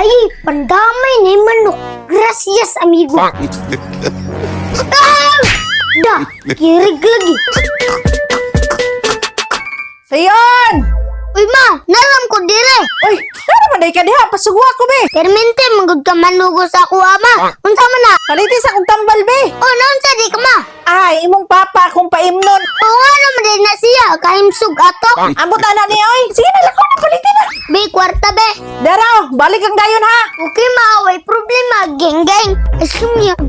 Ay, pandamay na yung manok. Gracias, amigo. Ah! Da, kirig lagi. Sayon! Uy, ma, naram ko dire. Uy, naman day ka diha, pasugwa ko be. Permente, magod ka manugo sa ako, ama. Unsa man na? Palitis akong tambal be. Oh, naunsa di ka, ma? Ay, imong papa akong paimnon. Oo nga naman din na siya. Kahimsug ato. Ambot na niya, oy. Sige na, lako na, palitin na. Be, kwarta, be. Daraw, balik ang dayon ha. Okay, ma, way problema. Geng-geng. Asum yan.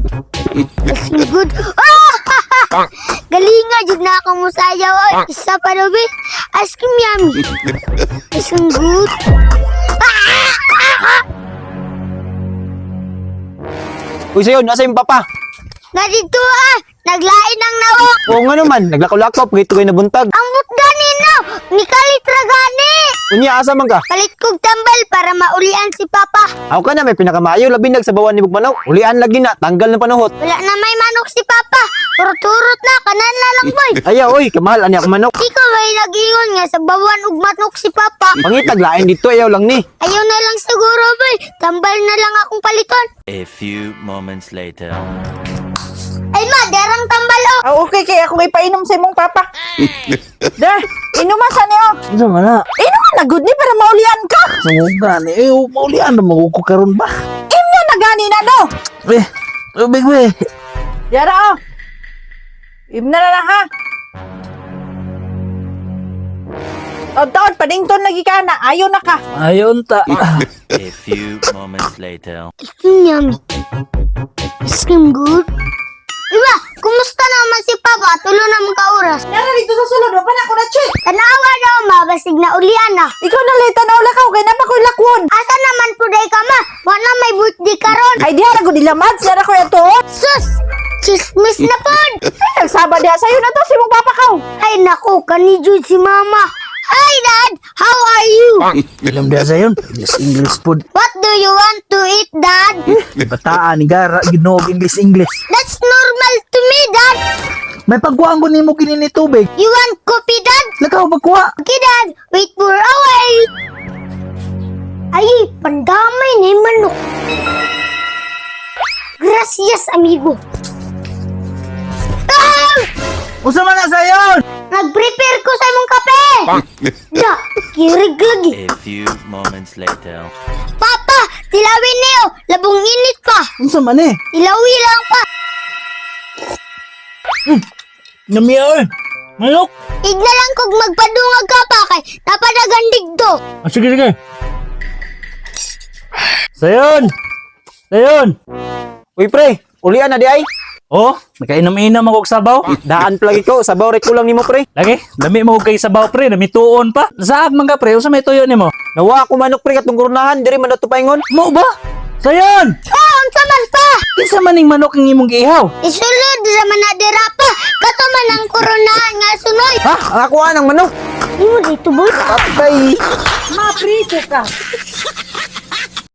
Asum good. Ah! Galinga, jud na ako mo sayaw. Oy, isa pa daw, be. Asum yummy. Asum good. Uy, sayon, nasa yung papa? Nga dito, naglain ang nawo. Oo nga naman, naglakaw-lakaw, pagito kayo nabuntag. Ang gani no, ni kalitra gani. Unya, asa man ka? Kalit kog tambal para maulian si Papa. Ako ka na, may pinakamayo, labi nagsabawan ni Bugmanaw. Ulian lagi na, tanggal ng panuhot. Wala na may manok si Papa. Turot-turot na, kanan na lang boy. Ayaw, oy, kamahal, ani ako manok. Di ko may nag-ingon nga sa bawan ug manok si Papa. Pangitag, lain dito, ayaw lang ni. Ayaw na lang siguro boy. Tambal na lang akong paliton. A few moments later. Ay ma, derang tambal oh. Ah, okay, kaya ako ipainom sa imong papa. Da, inumasan niyo. Isa man na. Inuman na good ni para maulian ka. Sumuga ni. Eh, maulian na maguko karon ba? Imna na gani na no. Eh, tubig we. Dara oh. Imna na lang ha. Taon, padington lagi ka na. Ayaw na ka. Ayon ta. A few moments later. Yummy. Scream good. Iba, kumusta naman si Papa? Tulo naman ka oras. Nara dito sa sulod, wala na ako na check. Tanawa daw ma, basig na ulian na. Ikaw na leta na ulakaw, kaya na pa ko'y lakwon. Asa naman po day ka ma? Wala may birthday karon. Ay, diha na ko dilamad, siya na ko ito. Sus! Chismis na pod! Ay, nagsaba diha sa'yo na to, si mong papa ka. Ay naku, kanijud si Mama. Hi Dad! How are you? Ilam dia sa yun. English food. What do you want to eat, Dad? Bataan ni Gara. Ginog English. That's normal to me, Dad. May pagkuhaan ko ni mo kinini tubig. You want coffee, Dad? Lakaw pagkuha. Okay, Dad. Wait for a while. Ay, pandamay na yung manok. Gracias, amigo. Ah! Usa man na sa yun. Nag-prepare ko sa imong kape. Da, kirig lagi. A few moments later. Papa, tilawin niyo. Labong init pa. Usa man eh. Ilawi lang pa. Namiya oy. Manok. Igna lang kog magpadungag ka pa kay napadagandig to. Ah, sige. Sayon. Uy, pre, ulian na di ay. Oh, nakainam-inam ako og sabaw. Daan plagi ko, sabaw rek kulang nimo, pre. Lagi, lami mo kay sabaw pre, namituon pa. Saag man ka pre, usa may tuyo nimo? Nawa ako manok, pre, katong kurunahan, diri man na to paingon. Mo ba? Sayon. Oh, unsa man pa? Kinsa man ning manok ang imong giihaw? Isulod sa manadira pa. Kato man ang koronahan nga sunoy. Ha? Ako ang manok. Imo dito boy. Patay. Mapriso ka.